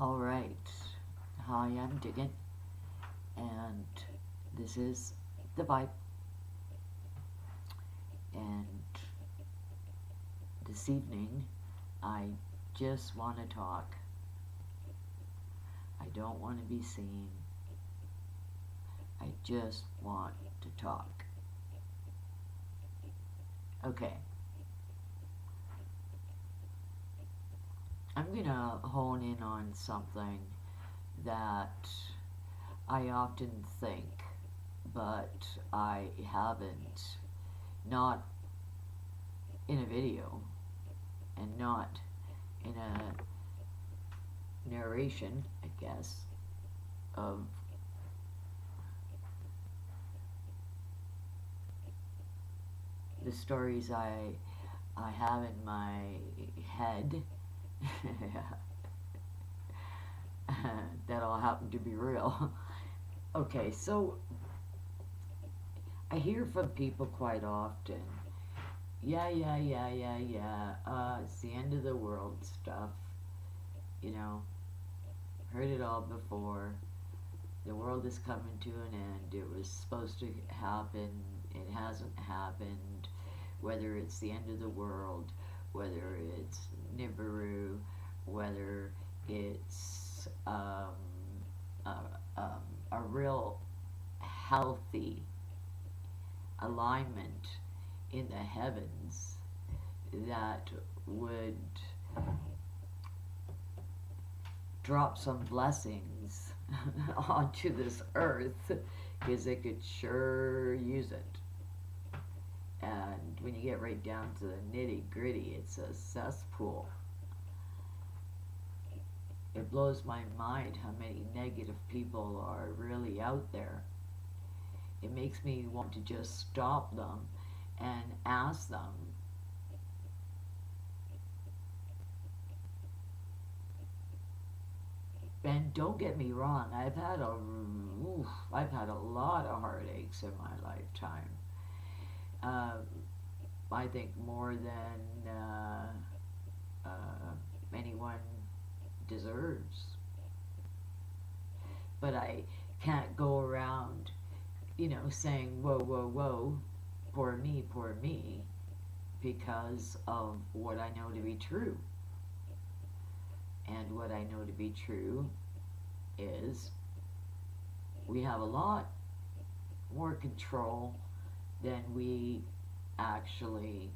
Alright, hi, I'm Diggin, and this is the vibe, and this evening I just want to talk. I don't want to be seen, I just want to talk. Okay, I'm gonna hone in on something that I often think, but I haven't, not in a video and not in a narration, I guess, of the stories I have in my head that all happen to be real. Okay, so I hear from people quite often, yeah, it's the end of the world stuff, you know, heard it all before. The world is coming to an end. It was supposed to happen. It hasn't happened. Whether it's the end of the world, whether it's Nibiru, whether it's a, a real healthy alignment in the heavens that would drop some blessings onto this earth, because they could sure use it. And when you get right down to the nitty gritty, it's a cesspool. It blows my mind how many negative people are really out there. It makes me want to just stop them and ask them, and don't get me wrong, I've had a lot of heartaches in my lifetime. Um, I think more than anyone deserves. But I can't go around, saying, whoa, whoa, whoa, poor me, because of what I know to be true. And what I know to be true is we have a lot more control than we actually,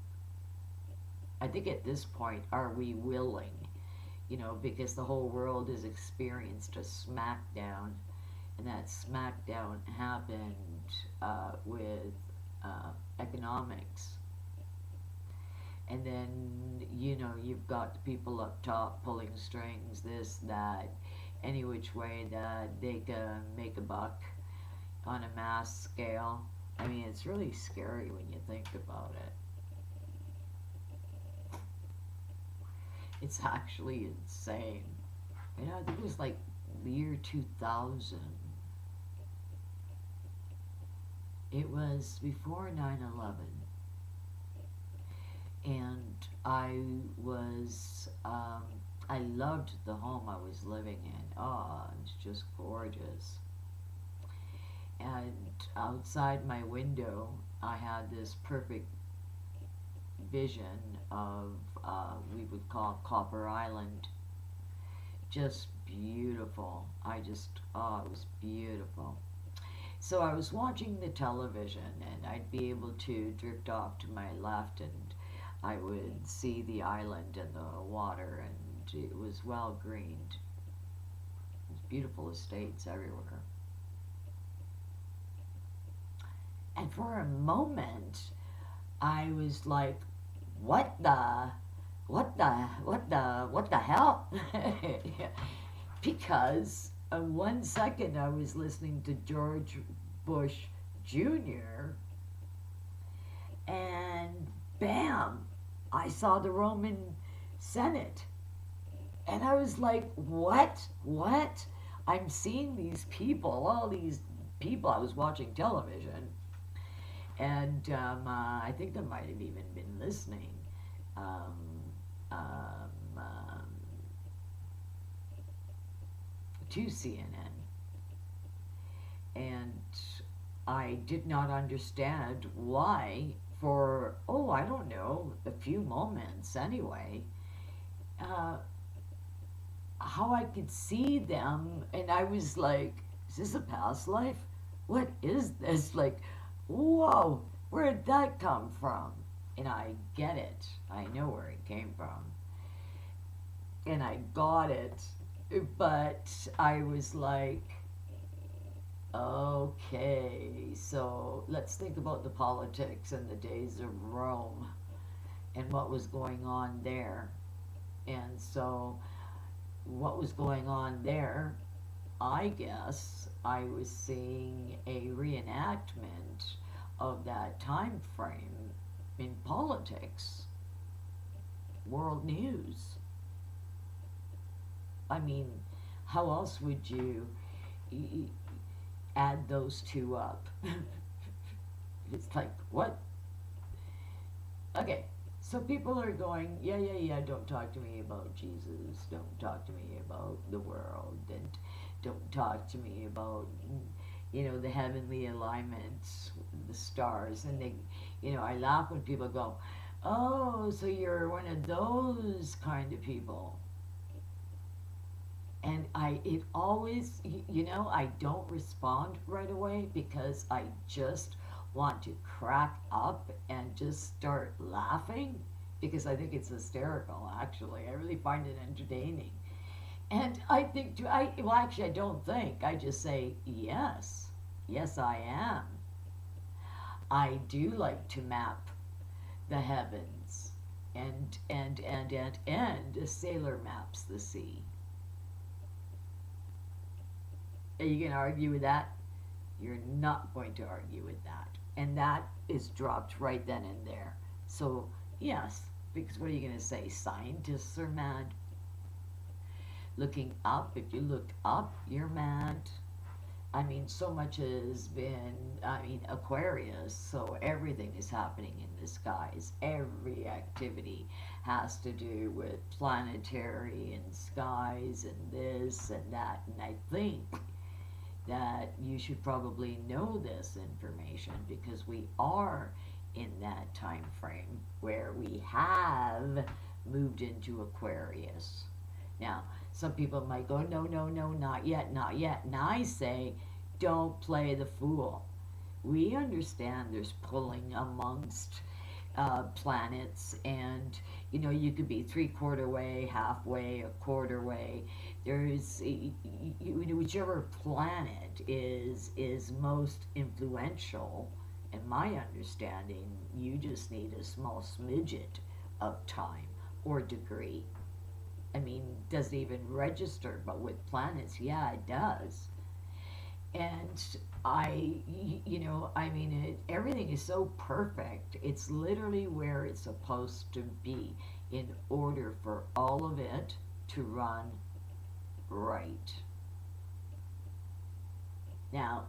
I think at this point, are we willing? Because the whole world has experienced a smackdown, and that smackdown happened with economics. And then, you've got the people up top pulling strings, this, that, any which way that they can make a buck on a mass scale. I mean, it's really scary when you think about it. It's actually insane. I think it was like the year 2000. It was before 9/11. And I loved the home I was living in. Oh, it's just gorgeous. And outside my window, I had this perfect vision of, we would call Copper Island. Just beautiful. It was beautiful. So I was watching the television, and I'd be able to drift off to my left, and I would see the island and the water, and it was well greened. It was beautiful estates everywhere. And for a moment, I was like, what the hell? Because 1 second I was listening to George Bush Jr., and bam, I saw the Roman Senate. And I was like, what? I'm seeing these people, all these people. I was watching television, and I think I might have even been listening. Um, um, um, to CNN. And I did not understand why, for, oh, I don't know, a few moments anyway, uh, how I could see them. And I was like, is this a past life? What is this? Like, whoa, where did that come from? And I get it. I know where it came from. And I got it. But I was like, okay, so let's think about the politics and the days of Rome and what was going on there. And so, what was going on there, I guess I was seeing a reenactment of that time frame in politics, world news. I mean, how else would you add those two up? It's like, what? Okay, so people are going, yeah, yeah, yeah, don't talk to me about Jesus, don't talk to me about the world, and don't talk to me about, the heavenly alignments, the stars. And they, I laugh when people go, oh, so you're one of those kind of people. And it always, I don't respond right away because I just want to crack up and just start laughing because I think it's hysterical, actually. I really find it entertaining. And I think, well, actually, I don't think. I just say, yes, yes, I am. I do like to map the heavens, and a sailor maps the sea. Are you going to argue with that? You're not going to argue with that. And that is dropped right then and there. So, yes, because what are you going to say? Scientists are mad. Looking up, if you look up, you're mad. I mean, so much has been, Aquarius, so everything is happening in the skies. Every activity has to do with planetary and skies and this and that. And I think that you should probably know this information because we are in that time frame where we have moved into Aquarius. Now, some people might go, no, no, no, not yet, not yet. And I say, don't play the fool. We understand there's pulling amongst planets, and you could be 3/4 way, halfway, a quarter way. There's whichever planet is most influential. In my understanding, you just need a small smidget of time or degree. I mean, does it even register? But with planets, yeah, it does. And everything is so perfect. It's literally where it's supposed to be in order for all of it to run right. Now,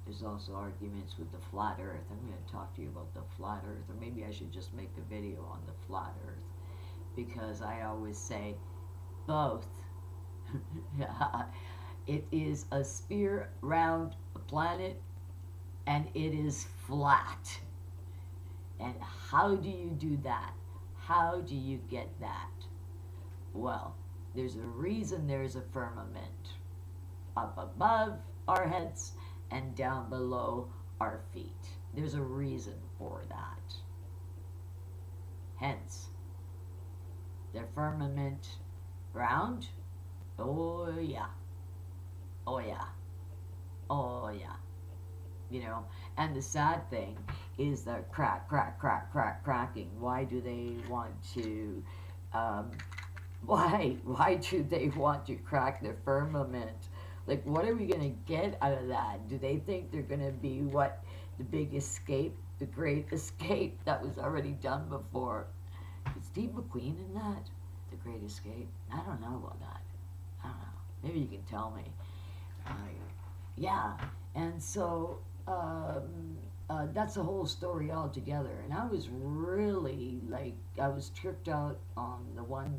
there's also arguments with the flat earth. I'm going to talk to you about the flat earth, or maybe I should just make a video on the flat earth, because I always say both. It is a sphere round a planet, and it is flat. And how do you do that? How do you get that? Well, there's a reason there's a firmament up above our heads and down below our feet. There's a reason for that. Hence, the firmament round. Oh yeah. Oh yeah. Oh yeah. And the sad thing is the cracking. Why do they want to, why do they want to crack the firmament? Like, what are we going to get out of that? Do they think they're going to be the big escape, the great escape that was already done before? Is Steve McQueen in that? The Great Escape? I don't know about that. I don't know. Maybe you can tell me. Yeah. And so that's the whole story altogether. And I was really, I was tripped out on the one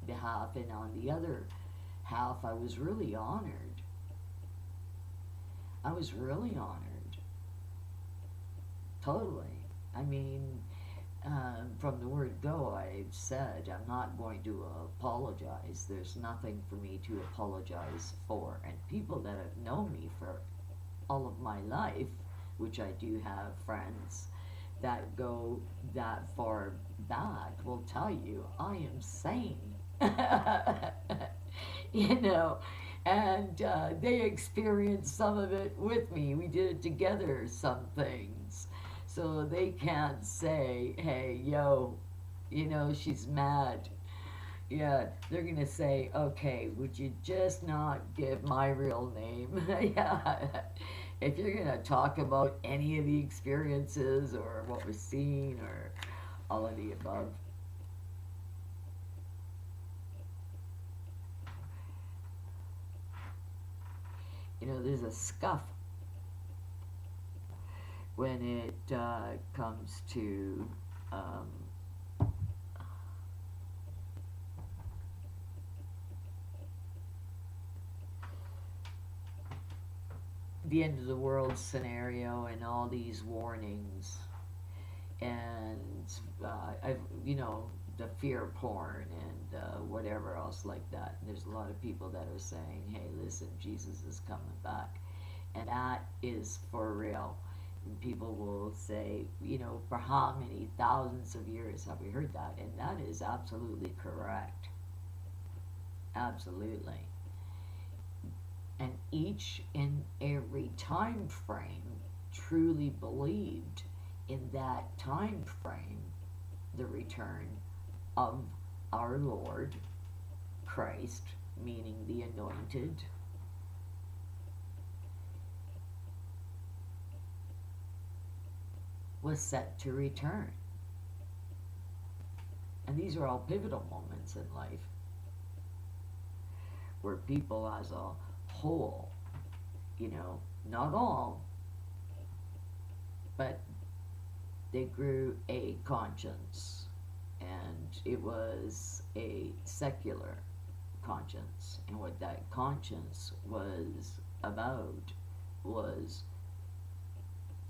behalf, and on the other half, I was really honored. I was really honored. Totally. I mean, from the word go, I've said I'm not going to apologize. There's nothing for me to apologize for. And people that have known me for all of my life, which I do have friends that go that far back, will tell you I am sane. you know, and they experienced some of it with me. We did it together, some things. So they can't say, hey, yo, she's mad. Yeah, they're going to say, okay, would you just not give my real name? yeah. If you're going to talk about any of the experiences or what was seen or all of the above. There's a scuff when it comes to the end of the world scenario and all these warnings and the fear porn and whatever else like that. And there's a lot of people that are saying, hey, listen, Jesus is coming back. And that is for real. And people will say, for how many thousands of years have we heard that? And that is absolutely correct. Absolutely. And each and every time frame truly believed in that time frame the return of our Lord Christ, meaning the anointed, was set to return. And these are all pivotal moments in life where people as a whole, not all, but they grew a conscience, and it was a secular conscience. And what that conscience was about was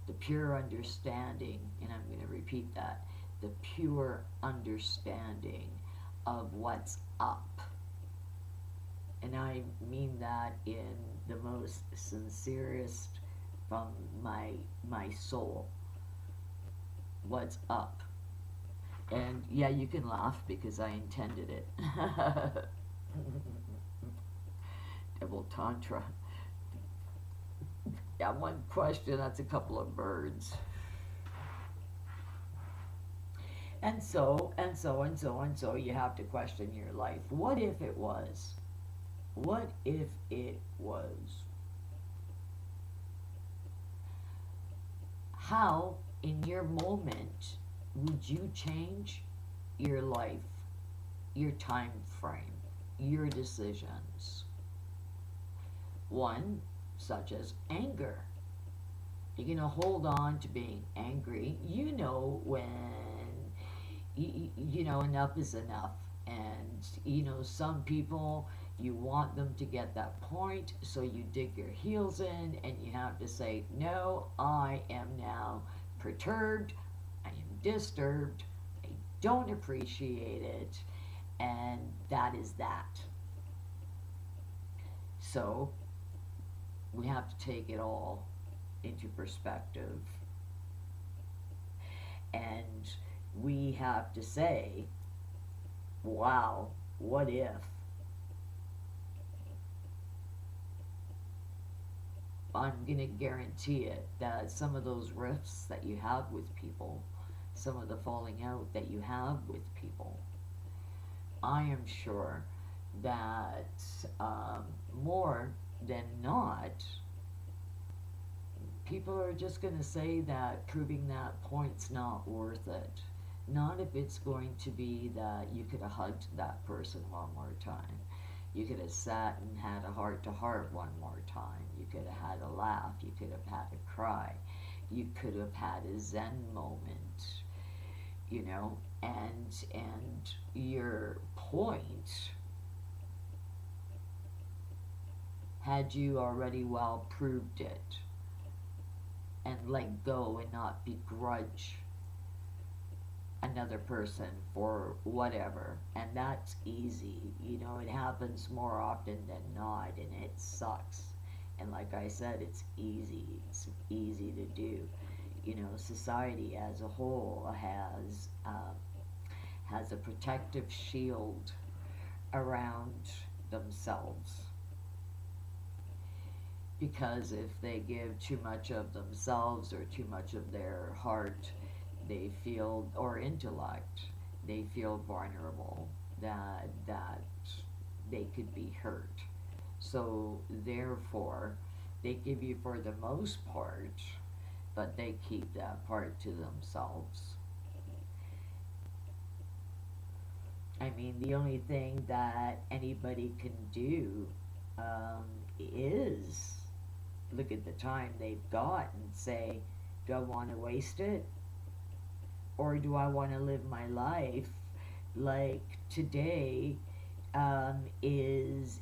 the pure understanding, and I'm going to repeat that, the pure understanding of what's up. And I mean that in the most sincerest from my soul. What's up? And yeah, you can laugh because I intended it. Double tantra. Yeah, one question, that's a couple of birds. And so, you have to question your life. What if it was? What if it was? How, in your moment, would you change your life, your time frame, your decisions? One, such as anger. You're going to hold on to being angry. When, enough is enough. And, some people, you want them to get that point, so you dig your heels in and you have to say, no, I am now perturbed, I am disturbed, I don't appreciate it, and that is that. So, we have to take it all into perspective. And we have to say, wow, what if? I'm going to guarantee it that some of those rifts that you have with people, some of the falling out that you have with people, I am sure that more than not, people are just going to say that proving that point's not worth it. Not if it's going to be that you could have hugged that person one more time. You could have sat and had a heart-to-heart one more time. You could have had a laugh. You could have had a cry. You could have had a Zen moment. and your point, had you already well proved it and let go and not begrudge another person for whatever. And that's easy. It happens more often than not, and it sucks. And like I said, it's easy to do. Society as a whole has a protective shield around themselves, because if they give too much of themselves or too much of their heart, they feel, or intellect, they feel vulnerable, that they could be hurt. So therefore, they give you for the most part, but they keep that part to themselves. I mean, the only thing that anybody can do is look at the time they've got and say, do I want to waste it? Or do I want to live my life like today is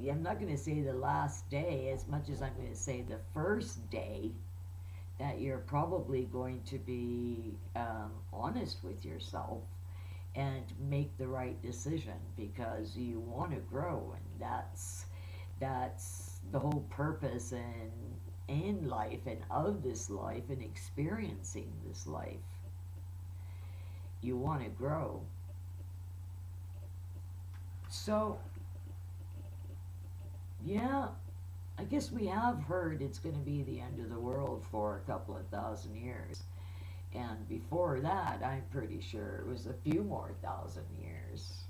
I'm not going to say the last day as much as I'm going to say the first day that you're probably going to be honest with yourself and make the right decision, because you want to grow, and that's the whole purpose in life and of this life and experiencing this life. You want to grow. So yeah, I guess we have heard it's going to be the end of the world for a couple of thousand years. And before that, I'm pretty sure it was a few more thousand years.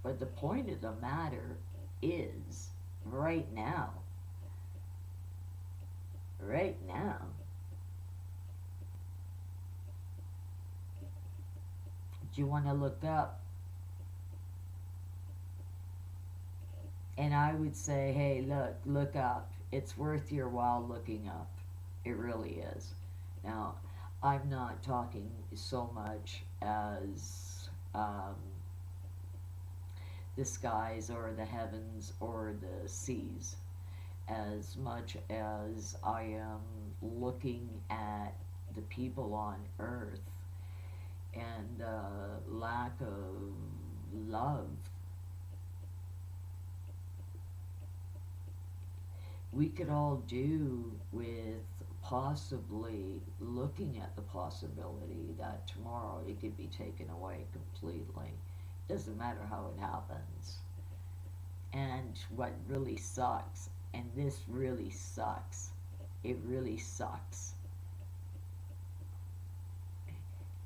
But the point of the matter is, right now, right now, do you want to look up? And I would say, hey, look up. It's worth your while looking up. It really is. Now, I'm not talking so much as the skies or the heavens or the seas, as much as I am looking at the people on earth and lack of love. We could all do with possibly looking at the possibility that tomorrow it could be taken away completely. Doesn't matter how it happens. And what really sucks, and this really sucks, it really sucks.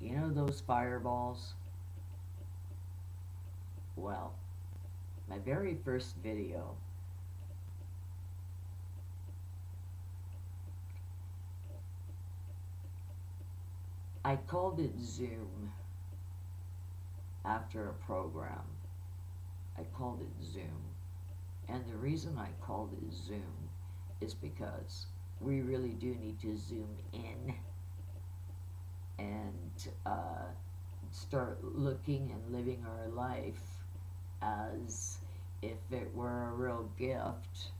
You know those fireballs? Well, my very first video, I called it Zoom after a program. I called it Zoom. And the reason I called it Zoom is because we really do need to zoom in and start looking and living our life as if it were a real gift.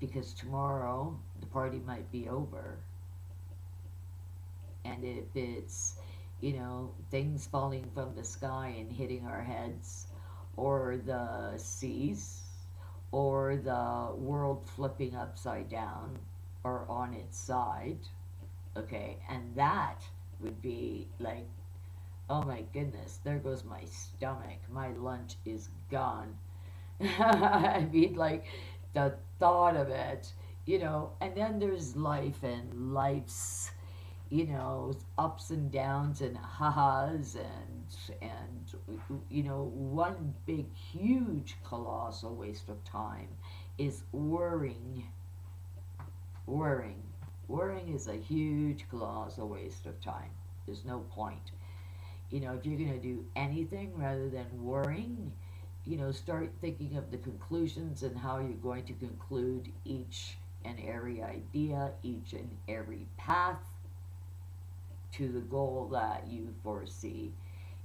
Because tomorrow the party might be over. And if it's, things falling from the sky and hitting our heads, or the seas, or the world flipping upside down, or on its side, okay, and that would be like, oh my goodness, there goes my stomach, my lunch is gone. I mean, like, the thought of it, and then there's life and life's, ups and downs and ha-has and one big, huge, colossal waste of time is worrying. Worrying. Worrying is a huge, colossal waste of time. There's no point. If you're going to do anything rather than worrying, start thinking of the conclusions and how you're going to conclude each and every idea, each and every path. to the goal that you foresee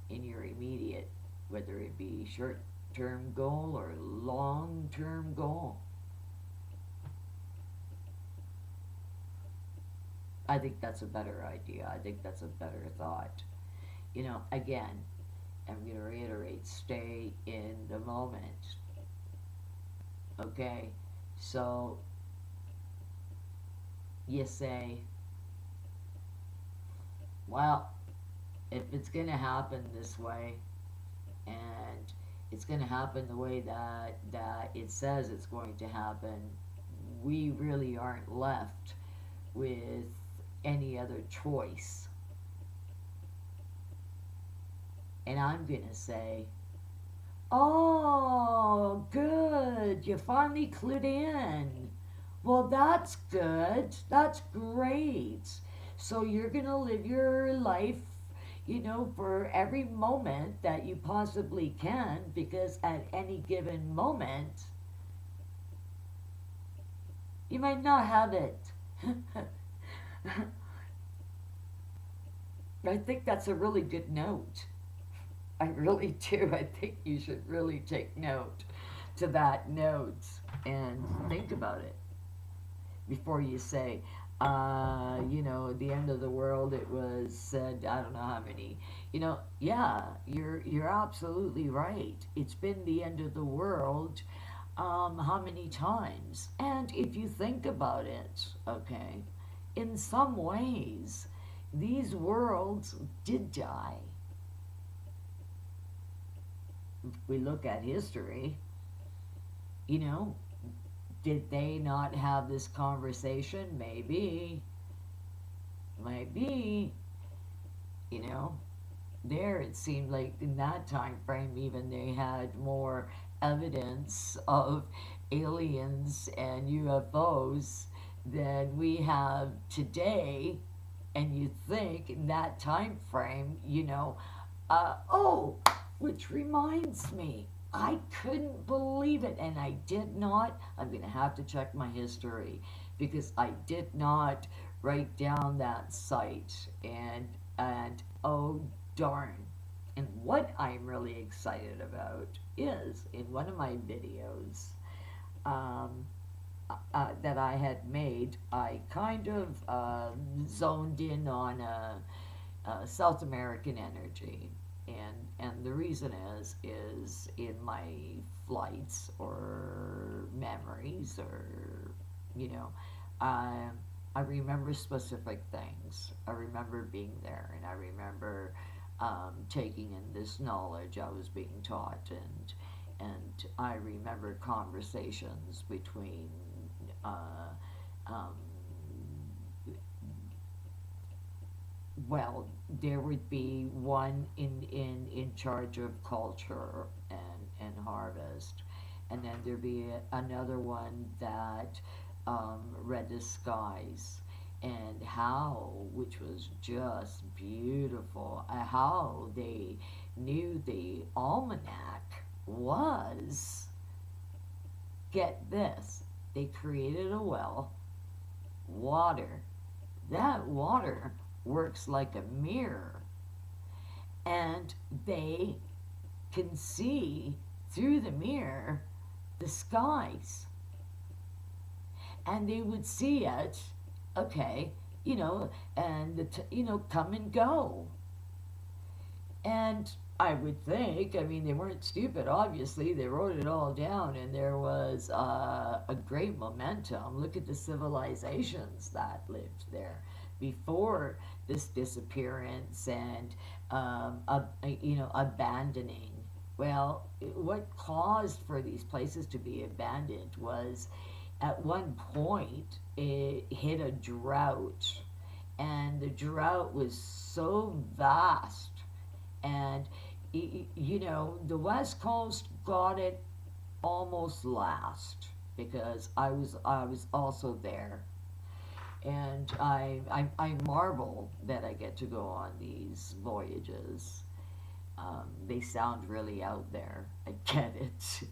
in your immediate, whether it be short term goal or long term goal. I think that's a better idea. I think that's a better thought. Again, I'm going to reiterate, stay in the moment. Okay? So you say, well, if it's going to happen this way, and it's going to happen the way that it says it's going to happen, we really aren't left with any other choice. And I'm going to say, oh, good, you finally clued in. Well, that's good. That's great. So you're going to live your life, for every moment that you possibly can, because at any given moment, you might not have it. I think that's a really good note. I really do. I think you should really take note to that note and think about it before you say, the end of the world, it was said, I don't know how many. Yeah, you're absolutely right. It's been the end of the world, how many times? And if you think about it, okay, in some ways, these worlds did die. If we look at history, you know, did they not have this conversation? Maybe. Maybe. There it seemed like in that time frame even they had more evidence of aliens and UFOs than we have today. And you think in that time frame, oh, which reminds me, I couldn't believe it, and I did not. I'm going to have to check my history because I did not write down that site, and oh darn. And what I'm really excited about is in one of my videos that I had made, I kind of zoned in on South American energy. And the reason is in my flights or memories or, I, I remember specific things. I remember being there, and I remember taking in this knowledge I was being taught, and I remember conversations between um, well, there would be one in charge of culture and harvest, and then there'd be another one that read the skies, and how, which was just beautiful, how they knew the almanac was, get this, they created a well, water, that water works like a mirror, and they can see through the mirror the skies, and they would see it, okay, and come and go. And I would think, I mean, they weren't stupid, obviously. They wrote it all down, and there was a great momentum. Look at the civilizations that lived there before this disappearance and, abandoning. Well, what caused for these places to be abandoned was at one point it hit a drought, and the drought was so vast, and the West Coast got it almost last because I was also there, and I marvel that I get to go on these voyages. They sound really out there. I get it.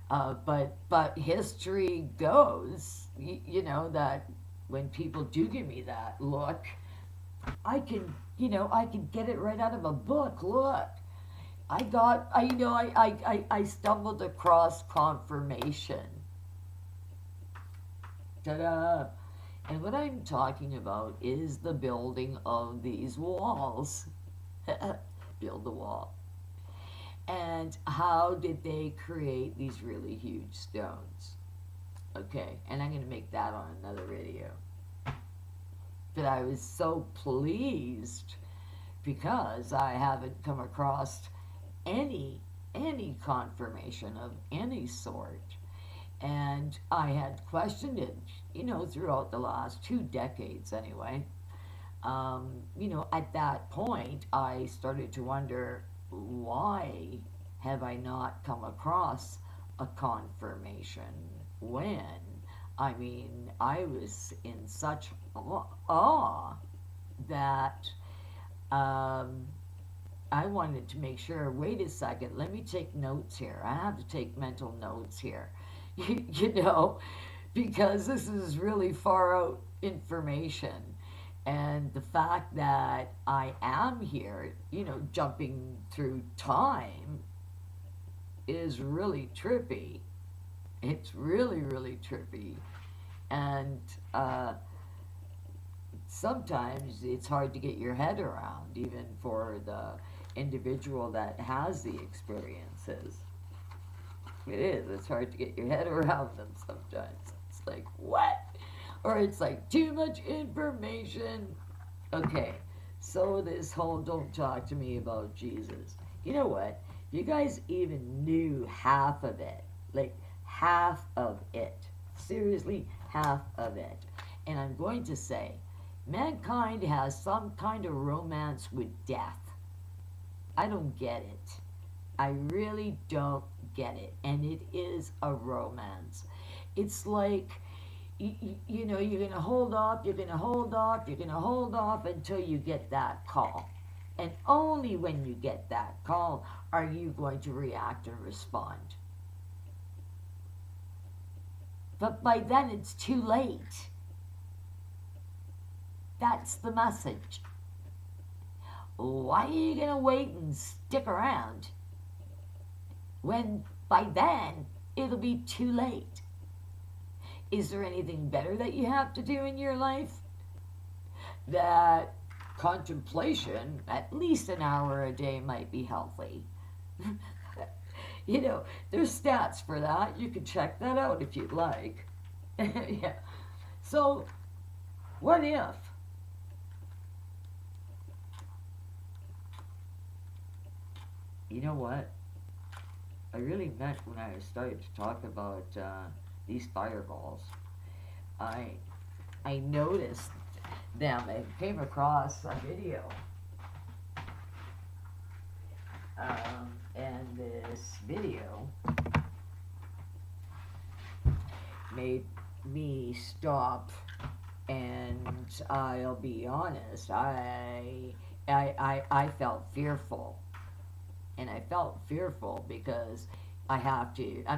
But history goes, that when people do give me that look, I can get it right out of a book. Look, I stumbled across confirmation. Ta-da! And what I'm talking about is the building of these walls. Build the wall. And how did they create these really huge stones? Okay, and I'm going to make that on another video. But I was so pleased because I haven't come across any confirmation of any sort. And I had questioned it, throughout the last 2 decades anyway. At that point, I started to wonder, why have I not come across a confirmation when, I was in such awe that I wanted to make sure, wait a second, let me take notes here. I have to take mental notes here, you know, because this is really far out information. And the fact that I am here, jumping through time is really trippy. It's really, really trippy. And sometimes it's hard to get your head around, even for the individual that has the experiences. It is. It's hard to get your head around them sometimes. It's like, what? Or it's like too much information. Okay, so this whole don't talk to me about Jesus. You know what? If you guys even knew half of it, like half of it, seriously, half of it. And I'm going to say, mankind has some kind of romance with death. I don't get it. I really don't get it. And it is a romance. It's like, you're going to hold off, you're going to hold off, you're going to hold off until you get that call. And only when you get that call are you going to react and respond. But by then it's too late. That's the message. Why are you going to wait and stick around when by then it'll be too late? Is there anything better that you have to do in your life? That contemplation, at least an hour a day, might be healthy. There's stats for that. You can check that out if you'd like. Yeah. So, what if? You know what? I really meant when I started to talk about these fireballs. I noticed them. I came across a video, and this video made me stop. And I'll be honest, I felt fearful. And I felt fearful because I'm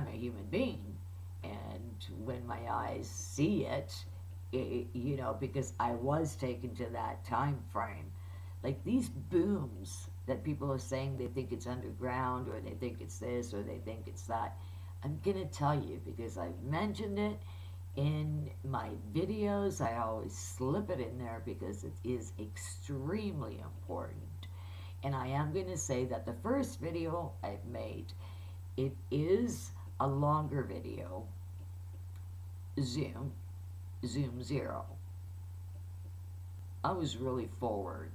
a human being. And when my eyes see it, because I was taken to that time frame. Like these booms that people are saying they think it's underground, or they think it's this, or they think it's that. I'm going to tell you, because I've mentioned it in my videos. I always slip it in there because it is extremely important. And I am going to say that the first video I've made, it is a longer video. Zoom 0. I was really forward.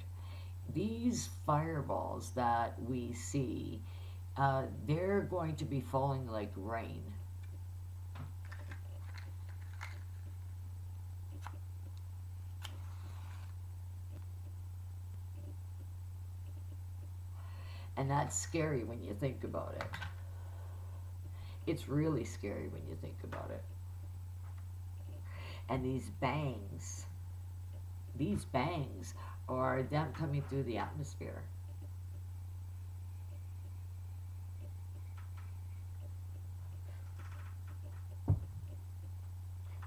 These fireballs that we see, they're going to be falling like rain. And that's scary when you think about it. It's really scary when you think about it. And these bangs are them coming through the atmosphere.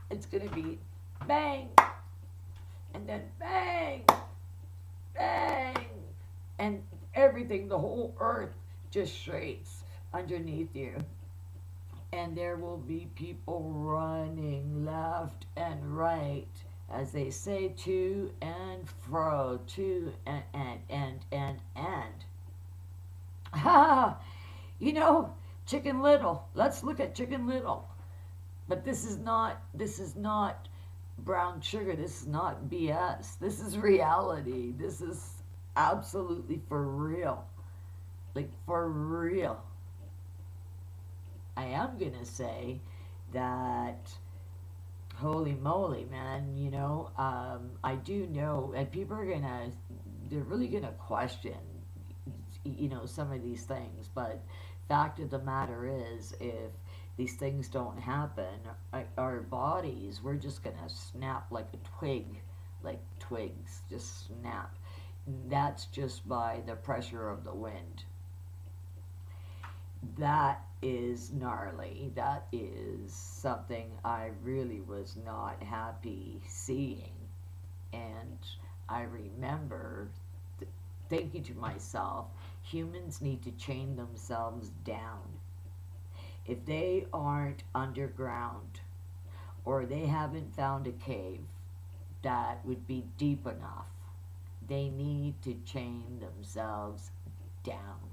It's going to be bang, and then bang, and everything, the whole earth just shakes underneath you. And there will be people running left and right, as they say, to and fro, to and. Ha! You know, Chicken Little. Let's look at Chicken Little. But this is not brown sugar. This is not BS. This is reality. This is absolutely for real. Like for real. I am gonna say that holy moly, man, I do know, and people are they're really gonna question, some of these things, but fact of the matter is, if these things don't happen, our bodies, we're just gonna snap like a twig, like twigs, just snap. That's just by the pressure of the wind. That is gnarly. That is something I really was not happy seeing. And I remember thinking to myself, humans need to chain themselves down. If they aren't underground, or they haven't found a cave that would be deep enough, they need to chain themselves down.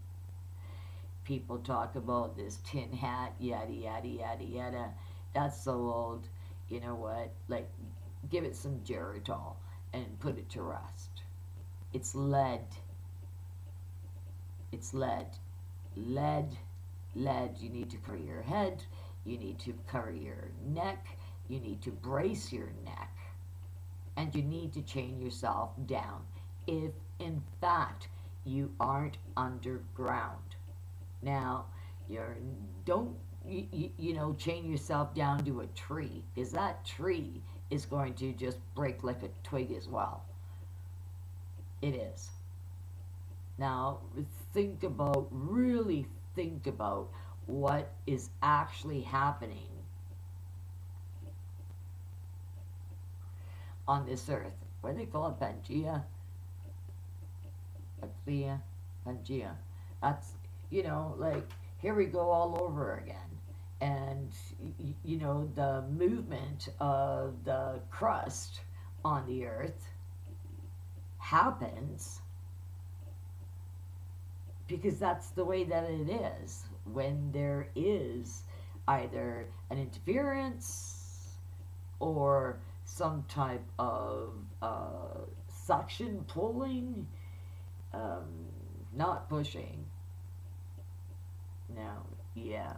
People talk about this tin hat, yada, yada, yada, yada. That's so old. You know what? Like, give it some Geritol and put it to rest. It's lead. It's lead. Lead. Lead. You need to cover your head. You need to cover your neck. You need to brace your neck. And you need to chain yourself down if, in fact, you aren't underground. Now, don't chain yourself down to a tree, because that tree is going to just break like a twig as well. It is. Now, really think about what is actually happening on this earth. What do they call it? Pangea? Pangea. That's, like, here we go all over again. And, the movement of the crust on the earth happens because that's the way that it is. When there is either an interference or some type of suction pulling, not pushing. Now, yeah.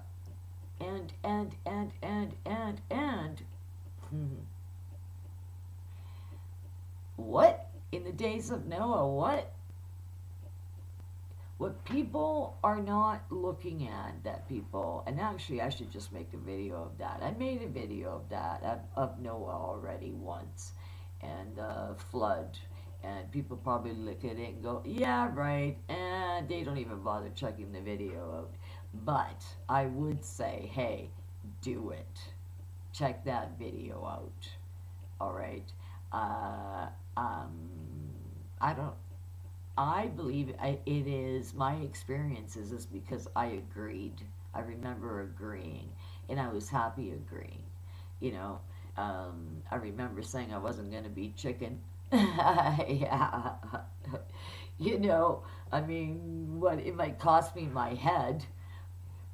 And what? In the days of Noah, what? What people are not looking at, that people, and actually I should just make a video of that. I made a video of that, of Noah already once, and flood. And people probably look at it and go, yeah, right, and they don't even bother checking the video out. But I would say, hey, do it. Check that video out. All right. I don't. I believe it is my experiences is because I agreed. I remember agreeing, and I was happy agreeing. You know, I remember saying I wasn't going to be chicken. Yeah. I mean, what it might cost me my head.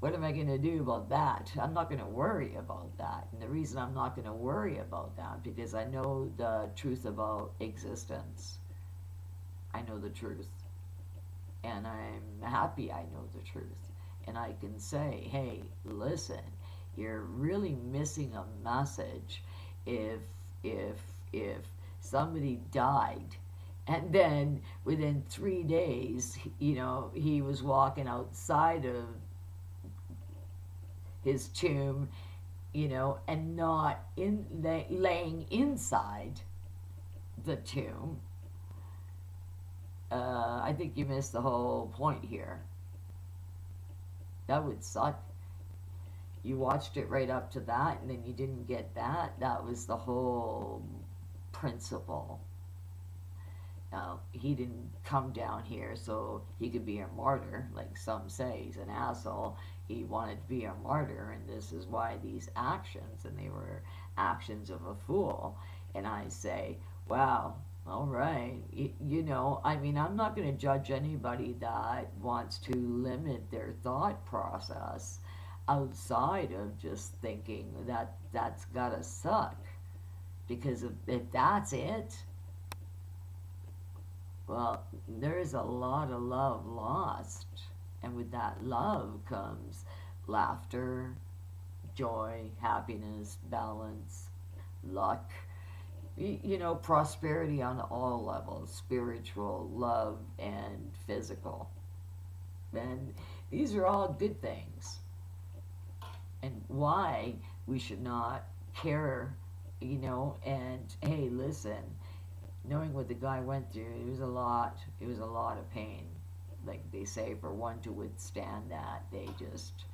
What am I going to do about that? I'm not going to worry about that. And the reason I'm not going to worry about that, because I know the truth about existence. I know the truth. And I'm happy I know the truth. And I can say, hey, listen, you're really missing a message if somebody died and then within 3 days, he was walking outside of his tomb, and not laying inside the tomb. I think you missed the whole point here. That would suck. You watched it right up to that, and then you didn't get that. That was the whole principle. he didn't come down here so he could be a martyr, like some say. He's an asshole. He wanted to be a martyr, and this is why these actions, and they were actions of a fool. And I say, wow, all right. I mean, I'm not going to judge anybody that wants to limit their thought process outside of just thinking that that's gotta suck. Because if that's it, well, there's a lot of love lost. And with that love comes laughter, joy, happiness, balance, luck, prosperity on all levels, spiritual, love, and physical. And these are all good things. And why we should not care, and hey, listen, knowing what the guy went through, it was a lot of pain. Like they say, for one to withstand that, they just,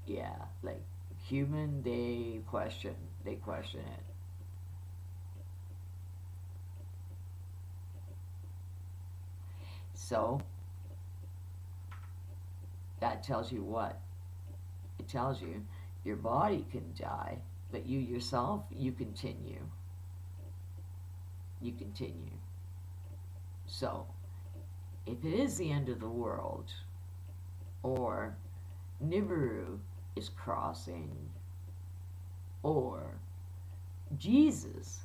yeah, like human, they question it. So that tells you what? It tells you your body can die, but you yourself, you continue. You continue. So, if it is the end of the world, or Nibiru is crossing, or Jesus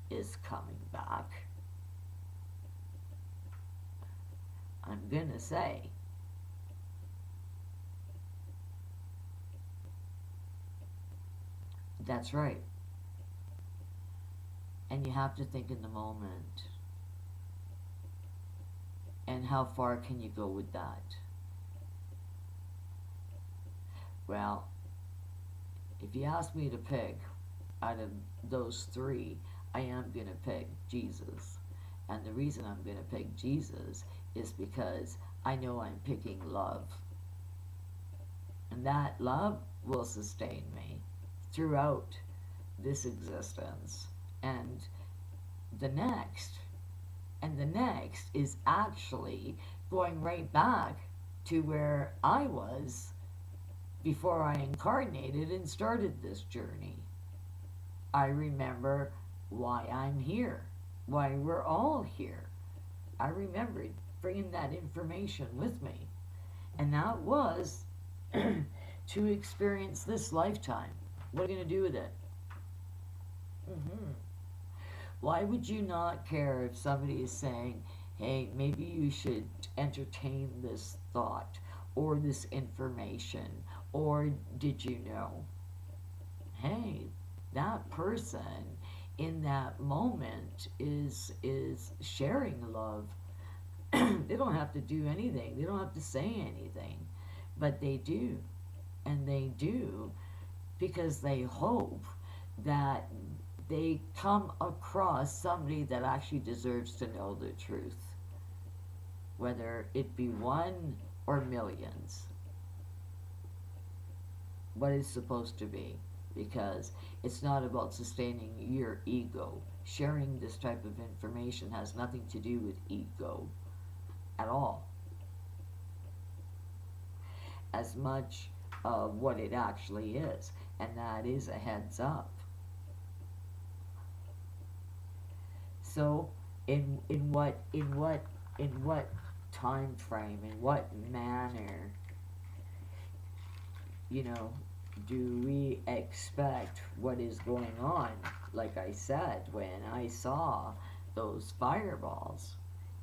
is coming back, I'm gonna say, that's right. And you have to think in the moment. And how far can you go with that? Well, if you ask me to pick out of those three, I am going to pick Jesus. And the reason I'm going to pick Jesus is because I know I'm picking love. And that love will sustain me throughout this existence and the next. And the next is actually going right back to where I was before I incarnated and started this journey. I remember why I'm here, why we're all here. I remembered bringing that information with me. And that was to experience this lifetime. What are you going to do with it? Why would you not care if somebody is saying, hey, maybe you should entertain this thought or this information, or did you know? Hey, that person in that moment is sharing love. They don't have to do anything. They don't have to say anything. But they do. And they do because they hope that they come across somebody that actually deserves to know the truth. Whether it be one or millions. What it's supposed to be. Because it's not about sustaining your ego. Sharing this type of information has nothing to do with ego at all. As much of what it actually is, and that is a heads up. So, in what time frame, in what manner, do we expect what is going on? Like I said, when I saw those fireballs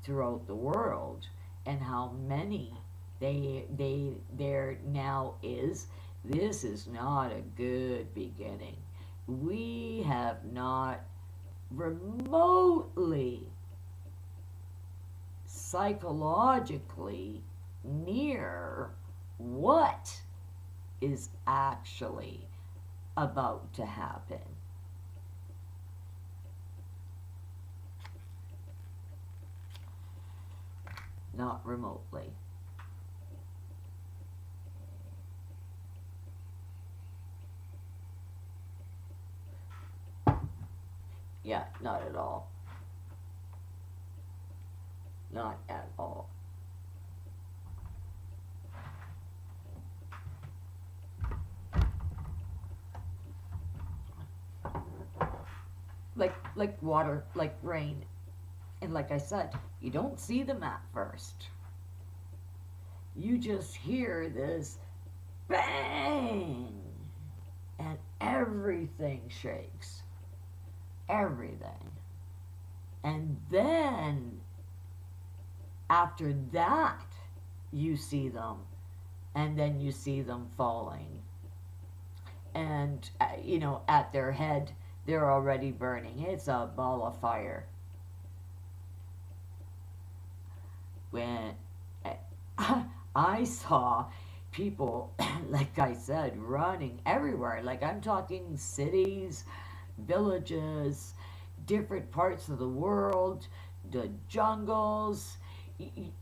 throughout the world, and how many there now is, this is not a good beginning. We have not remotely psychologically near what is actually about to happen. Not remotely. Yeah, not at all. Not at all. Like water, like rain. And like I said, you don't see them at first. You just hear this bang, and everything shakes. Everything. And then after that, you see them, and then you see them falling. And, at their head, they're already burning. It's a ball of fire. When I saw people, like I said, running everywhere. Like I'm talking cities, villages, different parts of the world, the jungles.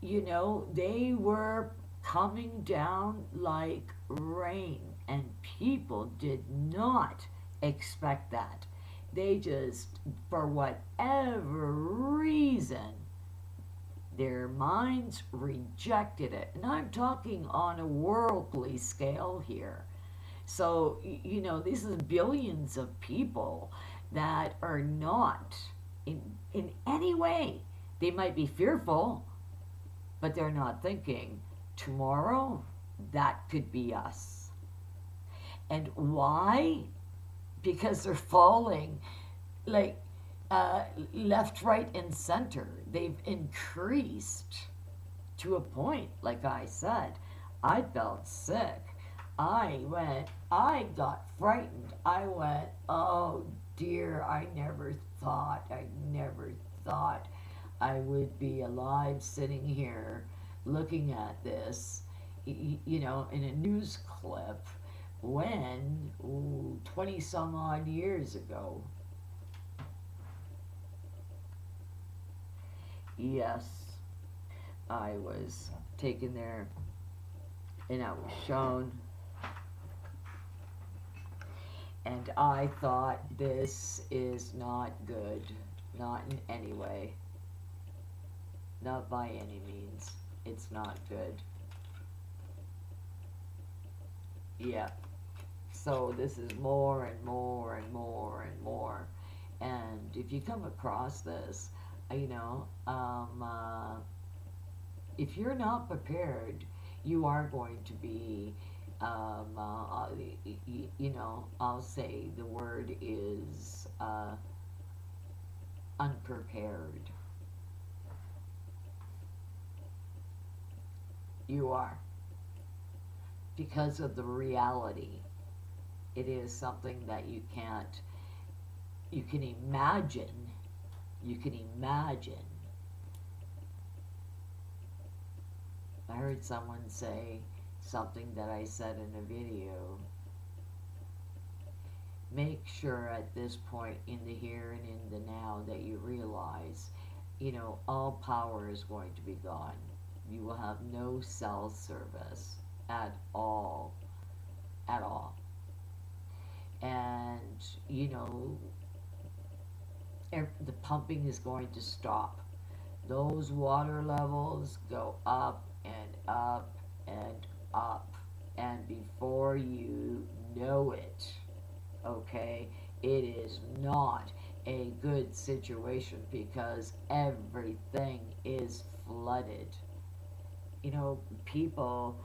They were coming down like rain, and people did not expect that. They just, for whatever reason, their minds rejected it. And I'm talking on a worldly scale here. So, this is billions of people that are not in any way. They might be fearful, but they're not thinking, tomorrow, that could be us. And why? Because they're falling like left, right, and center. They've increased to a point, like I said, I felt sick. I got frightened. I went, oh dear, I never thought I would be alive sitting here looking at this, in a news clip when 20 some odd years ago. Yes, I was taken there and I was shown, and I thought, this is not good, not in any way, not by any means. It's not good. Yeah. So this is more and more and more and more. And if you come across this, if you're not prepared, you are going to be, I'll say the word is unprepared. You are. Because of the reality. It is something that you can imagine. You can imagine. I heard someone say something that I said in a video. Make sure at this point in the here and in the now that you realize, all power is going to be gone. You will have no cell service at all. At all. And, the pumping is going to stop. Those water levels go up and up and up. And before you know it, okay, it is not a good situation because everything is flooded. People,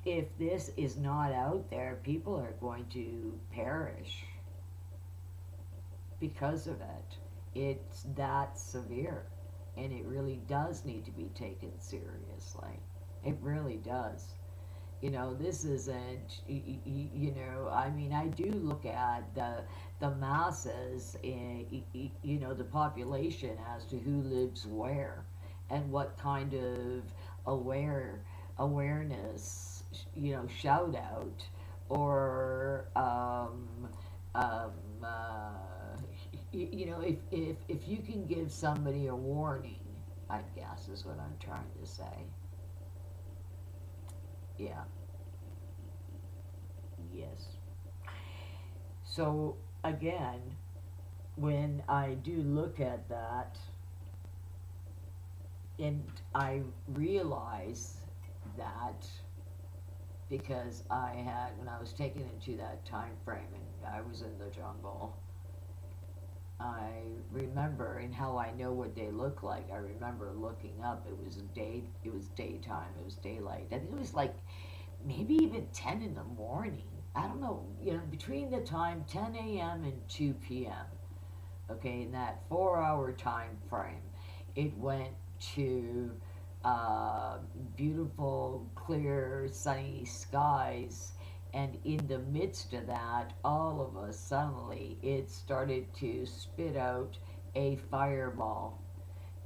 if this is not out there, people are going to perish because of it. It's that severe, and it really does need to be taken seriously. It really does. This isn't, I do look at the masses, the population as to who lives where and what kind of awareness, shout out or um, uh, if you can give somebody a warning, I guess is what I'm trying to say. Yeah. Yes. So again, when I do look at that, And I realized that because I had, when I was taken into that time frame and I was in the jungle, I remember, and how I know what they look like, I remember looking up, it was daytime, it was daylight. I think it was like maybe even 10 in the morning. I don't know, between the time 10 a.m. and 2 p.m., okay, in that 4 hour time frame, it went to uh, beautiful, clear, sunny skies. And in the midst of that, all of us suddenly it started to spit out a fireball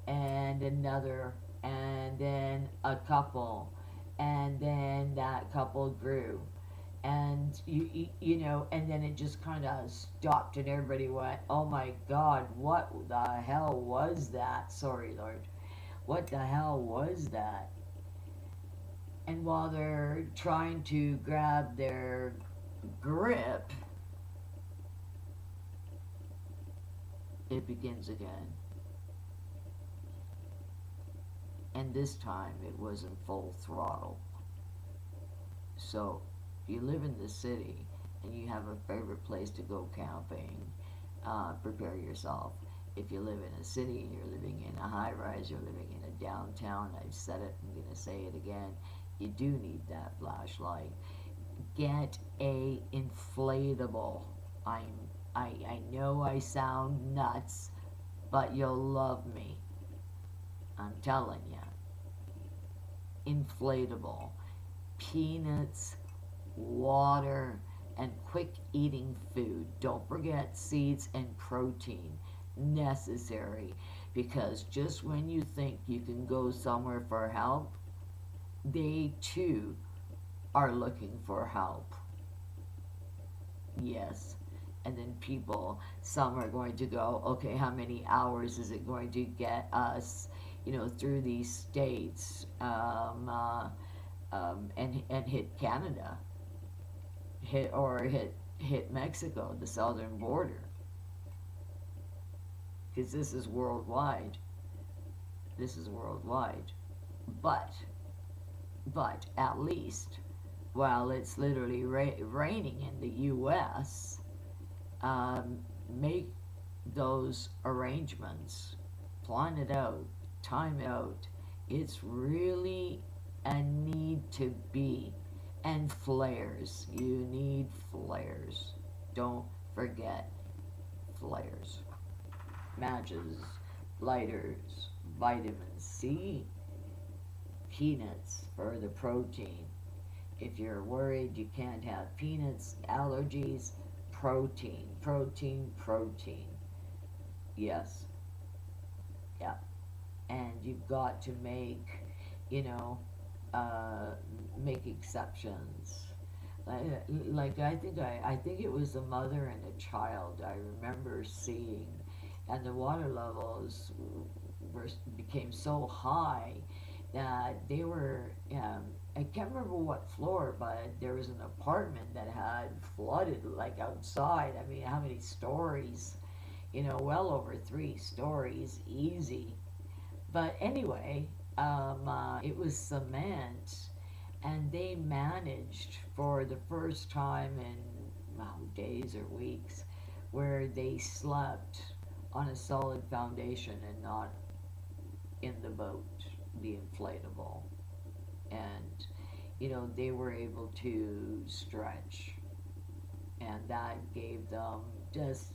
and another, and then a couple, and then that couple grew, and and then it just kind of stopped, and everybody went, "Oh my God, what the hell was that?" Sorry, Lord, what the hell was that? And while they're trying to grab their grip, it begins again, and this time it was in full throttle. So, if you live in the city and you have a favorite place to go camping, prepare yourself. If you live in a city and you're living in a high rise, you're living in a downtown, I've said it, I'm going to say it again, you do need that flashlight. Get a inflatable. I'm, I know I sound nuts, but you'll love me. I'm telling you. Inflatable. Peanuts, water, and quick eating food. Don't forget seeds and protein. Necessary, because just when you think you can go somewhere for help, they too are looking for help. Yes. And then people, some are going to go, okay, how many hours is it going to get us, through these states, and hit Canada, hit Mexico, the southern border, because this is worldwide. This is worldwide. But at least while it's literally raining in the U.S., make those arrangements, plan it out, time it out. It's really a need to be. And flares. You need flares. Don't forget flares. Matches, lighters, vitamin C, peanuts for the protein. If you're worried you can't have peanuts, allergies, protein, protein, protein. Yes, yeah. And you've got to make, you know, uh, make exceptions. Like I think it was a mother and a child I remember seeing, and the water levels became so high that they were. I can't remember what floor, but there was an apartment that had flooded, like outside. I mean, how many stories? Well over 3 stories, easy. But anyway, it was cement, and they managed for the first time in days or weeks where they slept on a solid foundation and not in the boat, the inflatable. And, they were able to stretch, and that gave them just,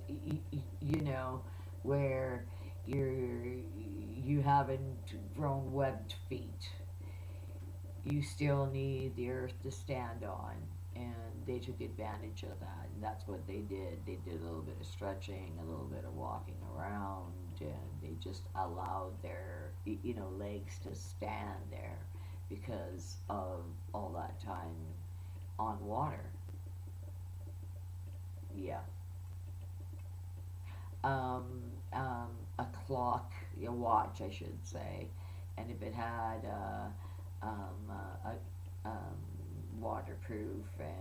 where you're, you haven't grown webbed feet, you still need the earth to stand on. And they took advantage of that, and that's what they did. They did a little bit of stretching, a little bit of walking around, and they just allowed their legs to stand there because of all that time on water. Yeah. um, a clock, a watch, I should say, and if it had waterproof, and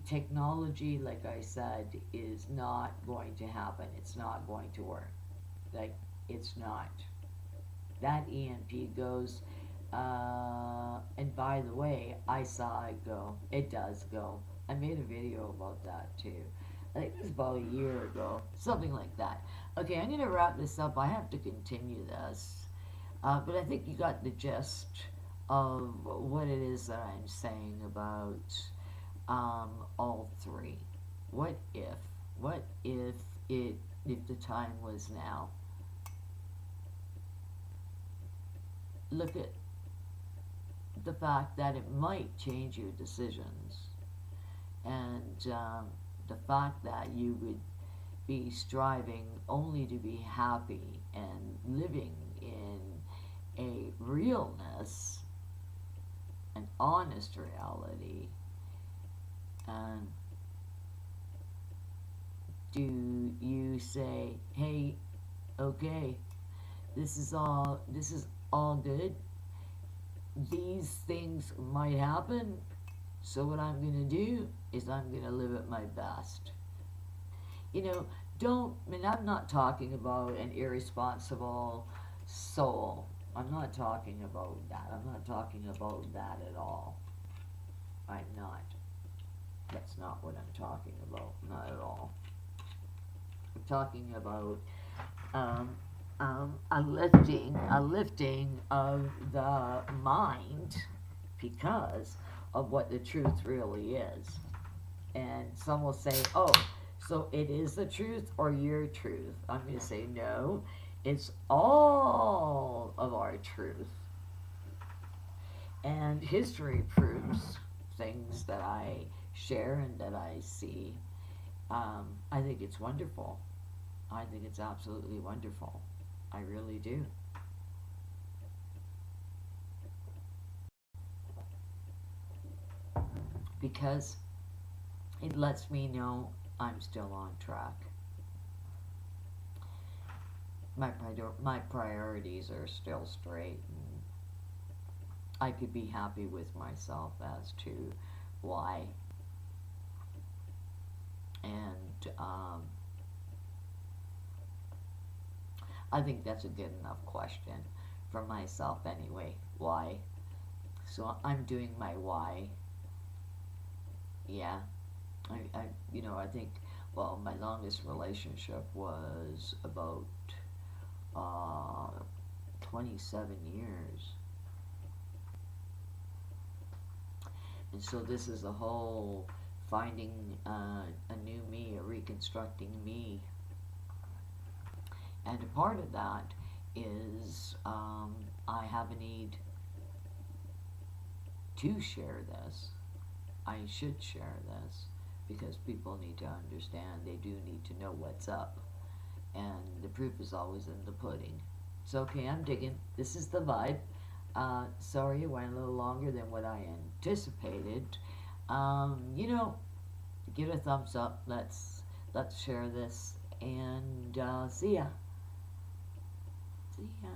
technology, like I said, is not going to happen. It's not going to work. Like, It's not. That EMP goes, and by the way, I saw it go. It does go. I made a video about that too. I think it was about a year ago, something like that. Okay, I'm gonna wrap this up. I have to continue this, but I think you got the gist of what it is that I'm saying about all three. What if? What if it? If the time was now? Look at the fact that it might change your decisions, and the fact that you would be striving only to be happy and living in a realness, an honest reality. And do you say, hey, okay, this is all good. These things might happen, so what I'm going to do is I'm going to live at my best. You know, don't, and I'm not talking about an irresponsible soul. I'm not talking about that. I'm not talking about that at all. I'm not. That's not what I'm talking about. Not at all. I'm talking about um, a lifting of the mind because of what the truth really is. And some will say, oh, so it is the truth or your truth. I'm going to say, no, it's all of our truth. And history proves things that I share and that I see. I think it's wonderful. I think it's absolutely wonderful. I really do. Because it lets me know I'm still on track. My priorities are still straight, and I could be happy with myself as to why. And I think that's a good enough question for myself anyway. Why? So I'm doing my why. Yeah. I think, well, my longest relationship was about uh, 27 years. And so this is a whole finding a new me, a reconstructing me. And a part of that is I have a need to share this. I should share this because people need to understand. They do need to know what's up. And the proof is always in the pudding. So, okay, I'm digging. This is the vibe. Sorry, it went a little longer than what I anticipated. You know, give it a thumbs up. Let's share this and see ya. See ya.